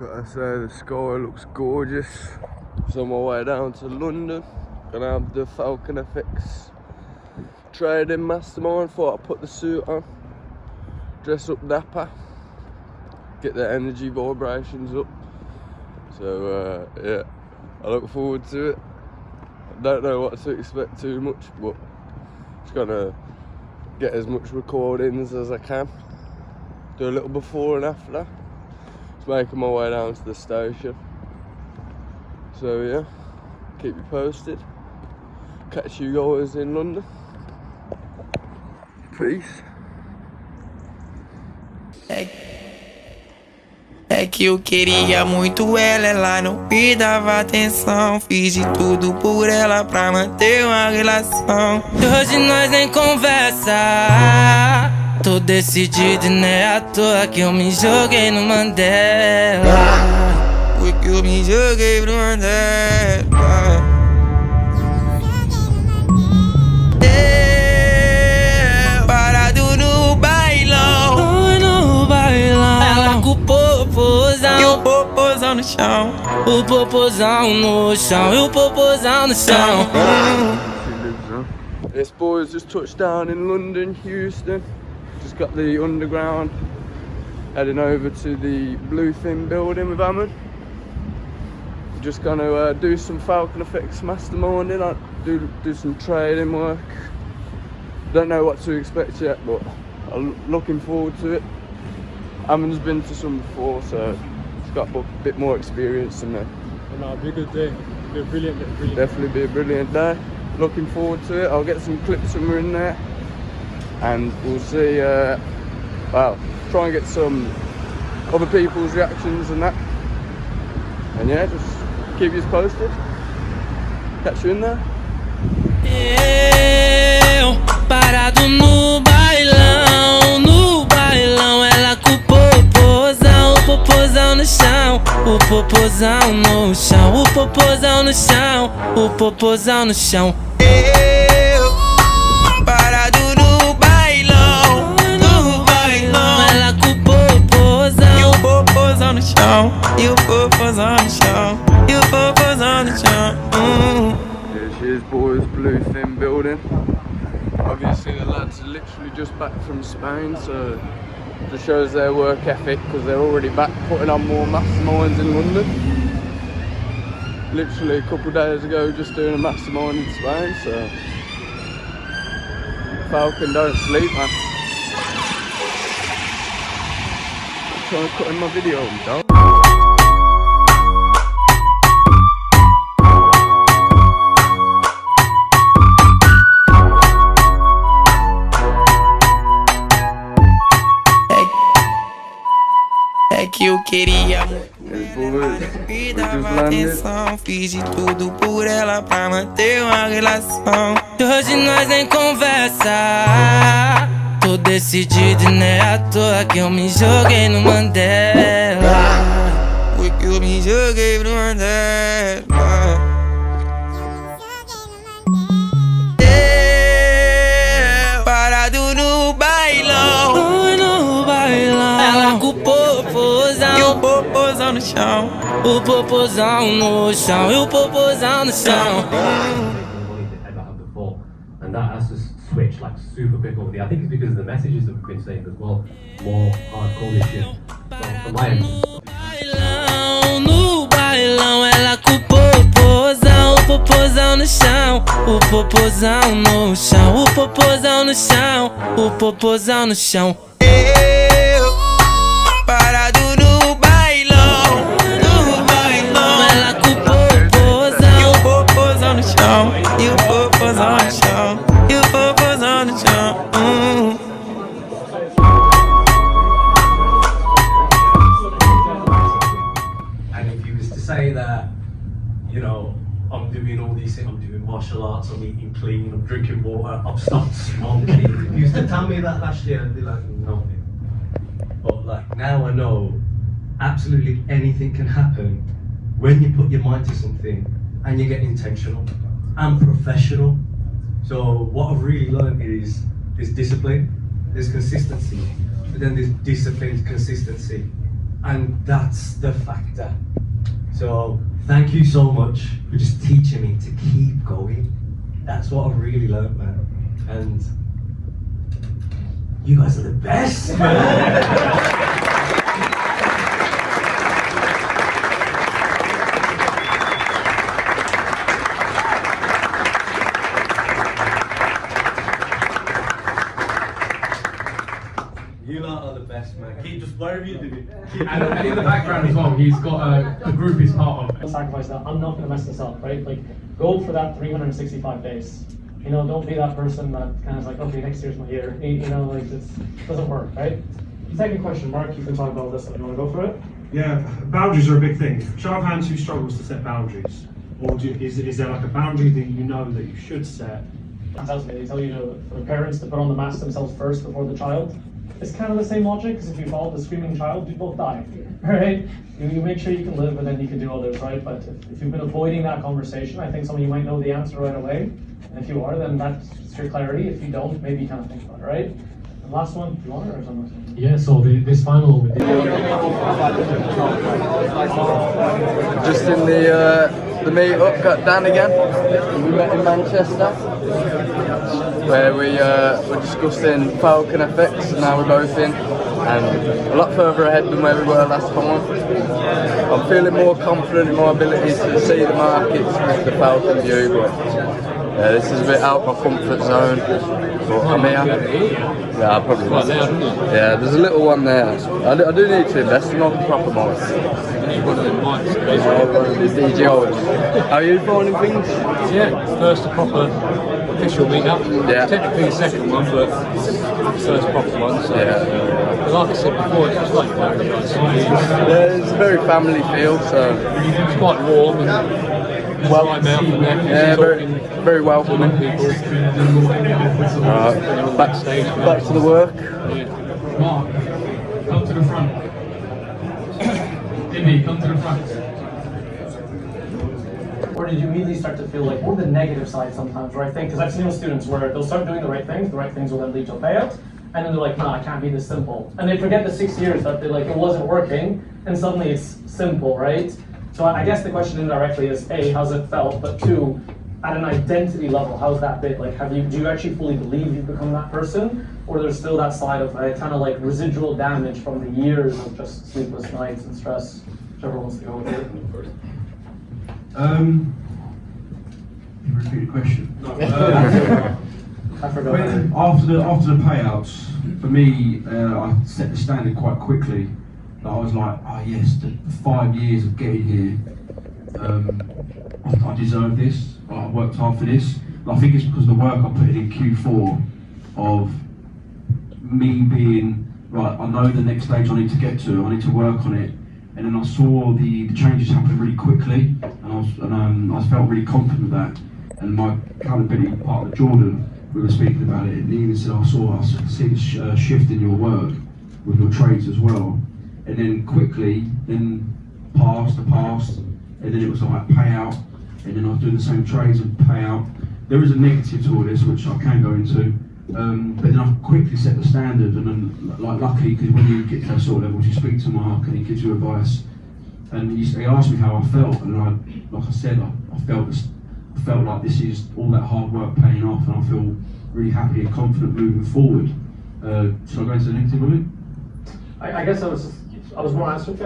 Gotta say, the sky looks gorgeous. So on my way down to London, gonna have the FalconFX trading Mastermind. Thought I'd put the suit on, dress up dapper, get the energy vibrations up. So yeah, I look forward to it. I don't know what to expect too much, but just gonna get as much recordings as I can. Do a little before and after. Just making my way down to the station. So yeah, keep you posted. Catch you guys in London. Peace. É que eu queria muito ela não me dava atenção. Fiz de tudo por ela pra manter uma relação. E hoje nós nem conversa. Tô decidido e não é à toa que eu me joguei no Mandela. Foi que eu me joguei pro Mandela. Parado no bailão. No bailão. Ela com o popozão e o popozão no chão. O popozão no chão e o popozão no chão. This boy's just touched down in London, Houston. Just got the underground, heading over to the Bluefin building with Ahmed. Just gonna do some FalconFX masterminding, do some trading work. Don't know what to expect yet, but I'm looking forward to it. Ahmed's been to some before, so he's got a bit more experience than me. No, it'll be a good day. It'll be a brilliant day. Definitely be a brilliant day. Looking forward to it. I'll get some clips when we're in there. And we'll see, well, try and get some other people's reactions and that. And yeah, just keep you posted. Catch you in there. Eu parado no bailão, ela com o popozão no chão, o popozão no chão, o popozão no chão, o popozão no chão. Eu parado no bailão, ela com o popozão e o popozão no chão, e o popozão no chão, e o popozão no chão. Here she is, boys, Bluefin building. Obviously the lads are literally just back from Spain, so just shows their work ethic because they're already back putting on more masterminds in London. Literally a couple of days ago just doing a mastermind in Spain, so Falcon don't sleep, man. I'm trying to cut in my video, dog. É que eu queria me dava atenção. Fiz de tudo por ela pra manter uma relação. E hoje nós nem conversa. Tô decidido e não é à toa que eu me joguei no Mandela. Foi que eu me joguei pro Mandela. Parado no bailão, ela com o popozão e o popozão no chão, o popozão no chão e o popozão no chão. And that has to switch like super quick over there. I think it's because of the messages that we've been saying as well. More hardcore shit. So from my end. No bailão, ela com o popozão no chão, o popozão no chão, o popozão no chão, o popozão no chão. Eu parado no bailão, ela com o popozão e o popozão no chão, e o popozão no chão, e o popozão no chão. And if you was to say that, you know, I'm doing all these things, I'm doing martial arts, I'm eating clean, I'm drinking water, I've stopped smoking. If you used to tell me that last year, I'd be like, no. But like now I know absolutely anything can happen when you put your mind to something and you get intentional and professional. So what I've really learned is there's discipline, there's consistency, but then there's disciplined consistency. And that's the factor. So thank you so much for just teaching me to keep going. That's what I've really learned, man. And you guys are the best, man. You lot are the best, man. Keep just whatever you do. And in the background as well, he's got a group he's part of. Sacrifice that. I'm not going to mess this up, right? Like, go for that 365 days. You know, don't be that person that kind of like, okay, next year's my year. You know, like, it doesn't work, right? Second question, Mark, you can talk about this. You want to go for it? Yeah, boundaries are a big thing. Show of hands who struggles to set boundaries. Or is there like a boundary that you know that you should set? They tell you for the parents to put on the mask themselves first before the child. It's kind of the same logic, because if you follow the screaming child, you both die, right? You make sure you can live, and then you can do others, right? But if you've been avoiding that conversation, I think some of you might know the answer right away. And if you are, then that's your clarity. If you don't, maybe kind of think about it, right? And last one, do you want it or something? Yeah, so this final with Just in the meet-up, got Dan again. We met in Manchester, where we were discussing FalconFX, and now we're both in, and a lot further ahead than where we were last time. I'm feeling more confident in my ability to see the markets with the Falcon view, but yeah, this is a bit out of my comfort zone. But I'm here. Yeah, probably. Yeah, there's a little one there. I do need to invest in a proper mic. one of them mics. DJs. How are you finding things? Yeah, first a proper official meet-up. Yeah. Technically the second one, but first proper one. So, Yeah. like I said before, it's just like very nice. Yeah, it's a very family feel, so It's quite warm and well, I'm out from there. yeah, very welcoming. People. Alright, back to the work. Yeah. Mark, come to the front. Indy, come to the front. Or did you immediately start to feel like more the negative side sometimes, where I think, because I've seen students where they'll start doing the right things will then lead to a payout, and then they're like, no, I can't be this simple. And they forget the 6 years that they like, it wasn't working, and suddenly it's simple, right? So I guess the question indirectly is, A, how's it felt? But two, at an identity level, how's that bit? Like, do you actually fully believe you've become that person? Or there's still that side of kind of like residual damage from the years of just sleepless nights and stress? Whichever wants to go with it. You repeat the question. No. I forgot. When, after the payouts, for me, I set the standard quite quickly. I was like, oh yes, the 5 years of getting here, I deserve this. I worked hard for this. And I think it's because of the work I put in Q4 of me being, right, I know the next stage I need to get to, I need to work on it. And then I saw the changes happen really quickly, and I felt really confident with that. And my accountability partner, Jordan, we were speaking about it, and he even said, I see this shift in your work with your trades as well. And then quickly, then passed, and then it was like payout, and then I was doing the same trades and payout. There is a negative to all this, which I can go into, but then I quickly set the standard, and then like luckily, because when you get to that sort of level, you speak to Mark and he gives you advice, and he asked me how I felt, and like I said, I felt like this is all that hard work paying off, and I feel really happy and confident moving forward. Should I go into the negative of it? I guess I was more answering.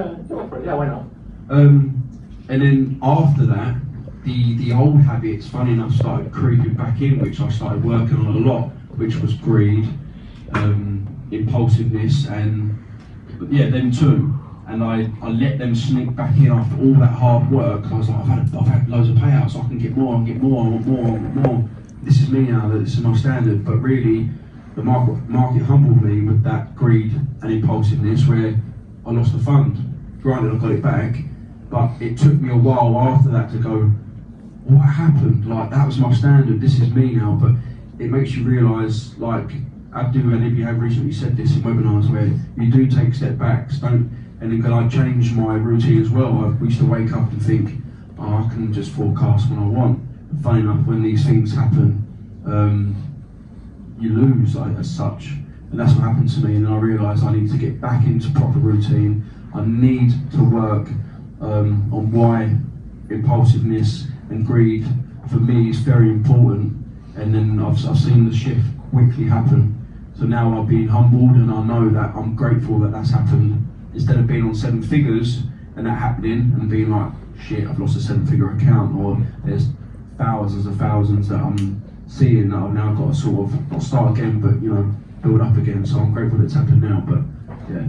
Yeah, why not? And then after that, the old habits, funny enough, started creeping back in, which I started working on a lot, which was greed, impulsiveness, and yeah, them too. And I let them sneak back in after all that hard work. I was like, I've had loads of payouts, I can get more, I want more. This is me now, this is my standard. But really, the market humbled me with that greed and impulsiveness, where I lost the fund. Granted, I got it back, but it took me a while after that to go, what happened? Like, that was my standard, this is me now. But it makes you realise, like Abdu and Ibby have recently said this in webinars, where you do take step backs, and then can I change my routine as well? I used to wake up and think, oh, I can just forecast when I want. And funny enough, when these things happen, you lose as such. And that's what happened to me, and I realised I need to get back into proper routine. I need to work on why impulsiveness and greed for me is very important. And then I've seen the shift quickly happen. So now I've been humbled, and I know that I'm grateful that that's happened. Instead of being on 7 figures and that happening and being like, shit, I've lost a 7-figure account, or there's thousands of thousands that I'm seeing that I've now got to sort of not start again, but you know, build up again. So I'm grateful that it's happened now. But yeah.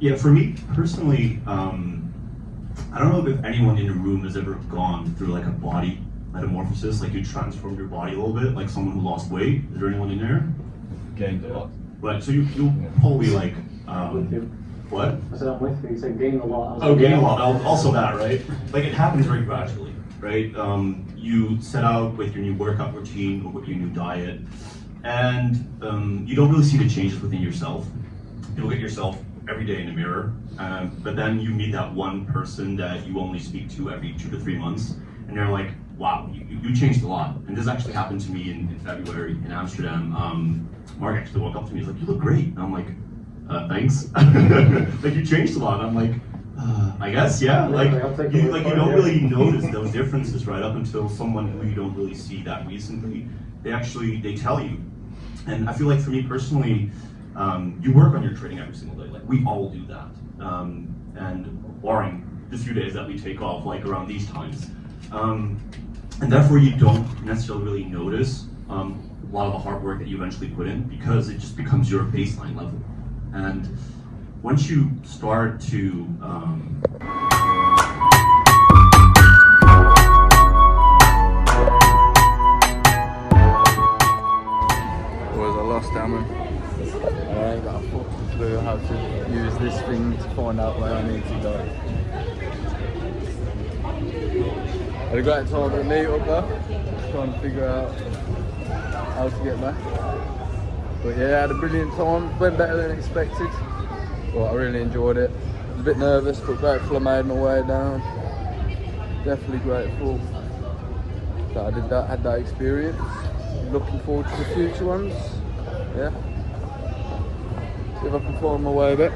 Yeah, for me personally, I don't know if anyone in the room has ever gone through like a body metamorphosis, like you transformed your body a little bit, like someone who lost weight. Is there anyone in there? Gained a lot. Right, so you'll probably like, With you. what? I said I'm with you. You said gain a lot. I was Oh, like, gain a lot. Also that, right? Like it happens very gradually, right? You set out with your new workout routine or with your new diet, and you don't really see the changes within yourself. You look at yourself every day in the mirror, but then you meet that one person that you only speak to every 2 to 3 months, and they're like, wow, you changed a lot. And this actually happened to me in February in Amsterdam. Mark actually walked up to me, he's like, you look great. And I'm like, thanks. Like, you changed a lot. I'm like, I guess, yeah. Like you don't really notice those differences right up until someone who you don't really see that recently, they tell you. And I feel like for me personally, you work on your trading every single day. Like we all do that. And barring the few days that we take off, like around these times. And therefore you don't necessarily really notice a lot of the hard work that you eventually put in, because it just becomes your baseline level. And once you start to I lost Damon. I ain't got a fucking clue how to use this thing to find out where I need to go. Had a great time at the meet up there, trying to figure out how to get back. But yeah, I had a brilliant time, went better than expected. But I really enjoyed it. I was a bit nervous, but grateful I made my way down. Definitely grateful that I did that, had that experience. Looking forward to the future ones. Yeah. See if I can find my way a bit.